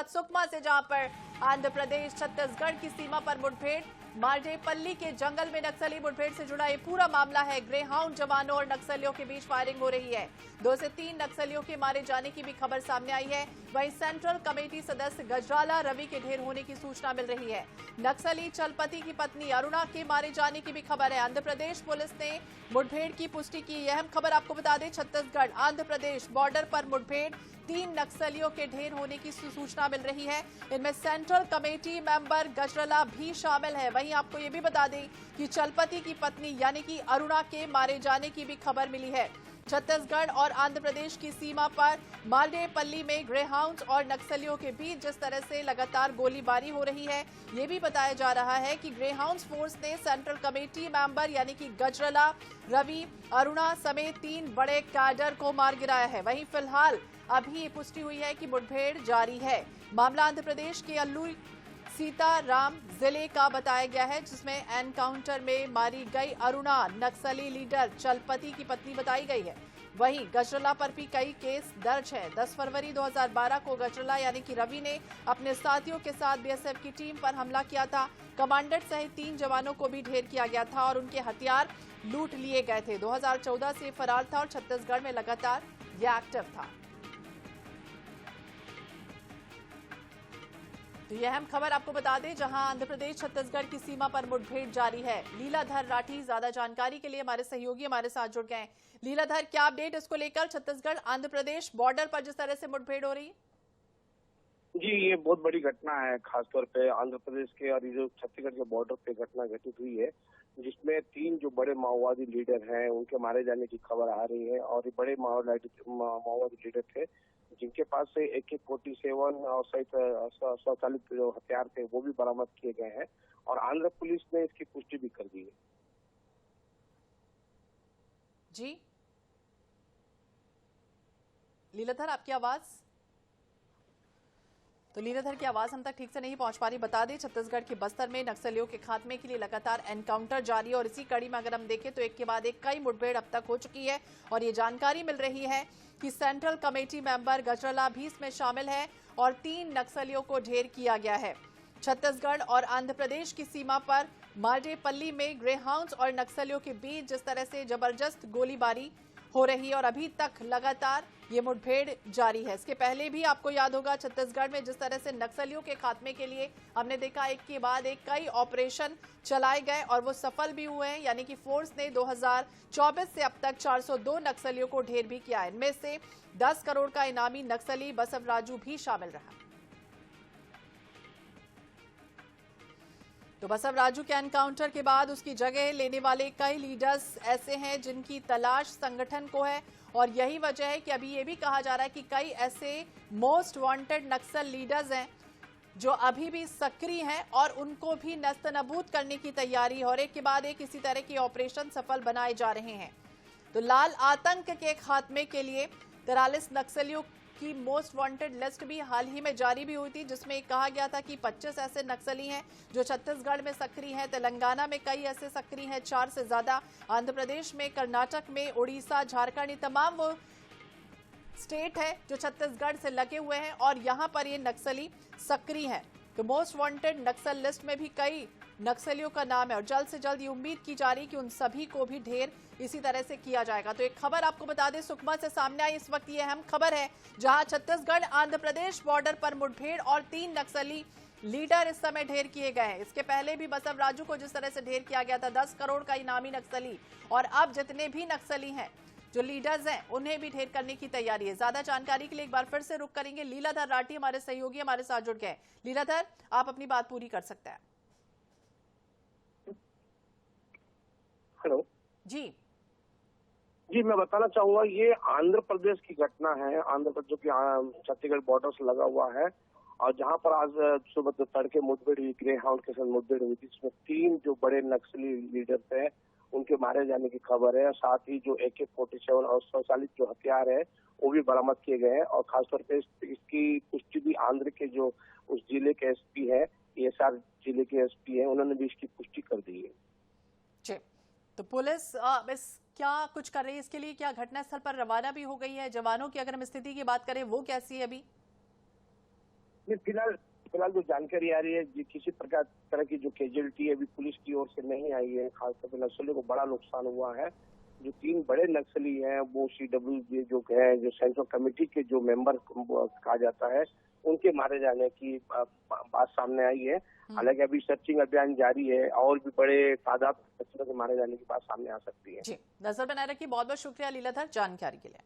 शुरुआत सुकमा से, जहां पर आंध्र प्रदेश छत्तीसगढ़ की सीमा पर मुठभेड़। मारडेपल्ली के जंगल में नक्सली मुठभेड़ से जुड़ा ये पूरा मामला है। ग्रे हाउंड जवानों और नक्सलियों के बीच फायरिंग हो रही है। 2 से 3 नक्सलियों के मारे जाने की भी खबर सामने आई है। वहीं सेंट्रल कमेटी सदस्य गजराला रवि के ढेर होने की सूचना मिल रही है। नक्सली चलपति की पत्नी अरुणा के मारे जाने की भी खबर है। आंध्र प्रदेश पुलिस ने मुठभेड़ की पुष्टि की। अहम खबर आपको बता दें, छत्तीसगढ़ आंध्र प्रदेश बॉर्डर पर मुठभेड़, 3 नक्सलियों के ढेर होने की सूचना मिल रही है। इनमें सेंट्रल कमेटी मेंबर गजराला भी शामिल है। वहीं आपको ये भी बता दें कि चलपति की पत्नी यानी कि अरुणा के मारे जाने की भी खबर मिली है। छत्तीसगढ़ और आंध्र प्रदेश की सीमा पर मारडेपल्ली में ग्रे हाउंड्स और नक्सलियों के बीच जिस तरह से लगातार गोलीबारी हो रही है, ये भी बताया जा रहा है कि ग्रे हाउंड्स फोर्स ने सेंट्रल कमेटी मेंबर यानी कि गजराला, रवि, अरुणा समेत 3 बड़े कैडर को मार गिराया है। वहीं फिलहाल अभी ये पुष्टि हुई है कि मुठभेड़ जारी है। मामला आंध्र प्रदेश के अल्लू सीताराम जिले का बताया गया है, जिसमें एनकाउंटर में मारी गई अरुणा नक्सली लीडर चलपति की पत्नी बताई गई है। वहीं गजराला पर भी कई केस दर्ज है। 10 फरवरी 2012 को गजराला यानी कि रवि ने अपने साथियों के साथ बीएसएफ की टीम पर हमला किया था। कमांडेंट सहित 3 जवानों को भी ढेर किया गया था और उनके हथियार लूट लिए गए थे। 2014 से फरार था और छत्तीसगढ़ में लगातार ये एक्टिव था। तो यह अहम खबर आपको बता दें, जहां आंध्र प्रदेश छत्तीसगढ़ की सीमा पर मुठभेड़ जारी है। लीलाधर राठी ज्यादा जानकारी के लिए हमारे सहयोगी हमारे साथ जुड़ गए हैं। लीलाधर, क्या अपडेट इसको लेकर छत्तीसगढ़ आंध्र प्रदेश बॉर्डर पर जिस तरह से मुठभेड़ हो रही है? जी, ये बहुत बड़ी घटना है। खासतौर पे आंध्र प्रदेश के और ये जो छत्तीसगढ़ के बॉर्डर पे घटना घटित हुई है, जिसमें 3 जो बड़े माओवादी लीडर हैं उनके मारे जाने की खबर आ रही है। और ये बड़े माओवादी लीडर थे जिनके पास से AK-47 और सहित स्वचालित जो हथियार थे वो भी बरामद किए गए हैं और आंध्र पुलिस ने इसकी पुष्टि भी कर दी है। जी लीलाधर, आपकी आवाज तो लीलाधर की आवाज हम तक ठीक से नहीं पहुंच पा रही। बता दें, छत्तीसगढ़ के बस्तर में नक्सलियों के खात्मे के लिए लगातार एनकाउंटर जारी है और इसी कड़ी में अगर हम देखें तो एक के बाद एक कई मुठभेड़ अब तक हो चुकी है। और ये जानकारी मिल रही है कि सेंट्रल कमेटी मेंबर गजराला भी इसमें शामिल है और 3 नक्सलियों को ढेर किया गया है। छत्तीसगढ़ और आंध्र प्रदेश की सीमा पर मारडेपल्ली में ग्रे हाउंड्स और नक्सलियों के बीच जिस तरह से जबरदस्त गोलीबारी हो रही है और अभी तक लगातार ये मुठभेड़ जारी है। इसके पहले भी आपको याद होगा, छत्तीसगढ़ में जिस तरह से नक्सलियों के खात्मे के लिए हमने देखा एक के बाद एक कई ऑपरेशन चलाए गए और वो सफल भी हुए हैं। यानी कि फोर्स ने 2024 से अब तक 402 नक्सलियों को ढेर भी किया है। इनमें से 10 करोड़ का इनामी नक्सली बसवराजू भी शामिल रहा। तो बसवराजू के एनकाउंटर के बाद उसकी जगह लेने वाले कई लीडर्स ऐसे हैं जिनकी तलाश संगठन को है और यही वजह है कि अभी ये भी कहा जा रहा है कि कई ऐसे मोस्ट वांटेड नक्सल लीडर्स हैं जो अभी भी सक्रिय हैं और उनको भी नस्तनबूद करने की तैयारी और एक के बाद एक इसी तरह के ऑपरेशन सफल बनाए जा रहे हैं। तो लाल आतंक के खात्मे के लिए 43 नक्सलियों की मोस्ट वांटेड लिस्ट भी हाल ही में जारी भी हुई थी, जिसमें कहा गया था कि 25 ऐसे नक्सली हैं जो छत्तीसगढ़ में सक्रिय हैं। तेलंगाना में कई ऐसे सक्रिय हैं, 4 से ज्यादा। आंध्र प्रदेश में, कर्नाटक में, उड़ीसा, झारखंड, ये तमाम वो स्टेट है जो छत्तीसगढ़ से लगे हुए हैं और यहां पर ये नक्सली सक्रिय हैं। तो मोस्ट वांटेड नक्सल लिस्ट में भी कई नक्सलियों का नाम है और जल्द से जल्द ये उम्मीद की जा रही है कि उन सभी को भी ढेर इसी तरह से किया जाएगा। तो एक खबर आपको बता दें, सुकमा से सामने आई इस वक्त ये अहम खबर है, जहां छत्तीसगढ़ आंध्र प्रदेश बॉर्डर पर मुठभेड़ और 3 नक्सली लीडर इस समय ढेर किए गए हैं। इसके पहले भी बसवराजू को जिस तरह से ढेर किया गया था, 10 करोड़ का इनामी नक्सली, और अब जितने भी नक्सली हैं जो लीडर्स हैं उन्हें भी ढेर करने की तैयारी है। ज्यादा जानकारी के लिए एक बार फिर से रुक करेंगे। लीलाधर राठी हमारे सहयोगी हमारे साथ जुड़ गए। लीलाधर, आप अपनी बात पूरी कर सकते हैं। हेलो जी जी, मैं बताना चाहूंगा ये आंध्र प्रदेश की घटना है। आंध्र प्रदेश जो कि छत्तीसगढ़ बॉर्डर से लगा हुआ है और जहां पर आज सुबह तड़के मुठभेड़ हुई, ग्रे हाउंड के साथ मुठभेड़ हुई थी, जिसमें 3 जो बड़े नक्सली लीडर थे उनके मारे जाने की खबर है। साथ ही जो AK-47 और स्वचालित जो हथियार है वो भी बरामद किए गए हैं और खासतौर पर इसकी पुष्टि भी आंध्र के जो उस जिले के SP है, ESR जिले के SP है, उन्होंने भी इसकी पुष्टि कर दी है। जी, तो पुलिस बस क्या कुछ कर रही है इसके लिए? क्या घटनास्थल पर रवाना भी हो गई है? जवानों की अगर हम स्थिति की बात करें वो कैसी है अभी? नहीं, फिलहाल जो जानकारी आ रही है कि किसी तरह की जो कैजुअलिटी अभी पुलिस की ओर से नहीं आई है। खासतौर पर नक्सलियों को बड़ा नुकसान हुआ है। जो 3 बड़े नक्सली हैं वो CWJ जो है, जो सेंट्रल कमेटी के जो मेंबर कहा जाता है, उनके मारे जाने की बात सामने आई है। हालांकि अभी सर्चिंग अभियान जारी है और भी बड़े तादाद में नक्सलियों के मारे जाने की बात सामने आ सकती है। जी, नजर बनाए रखिए। बहुत बहुत शुक्रिया लीलाधर जानकारी के लिए।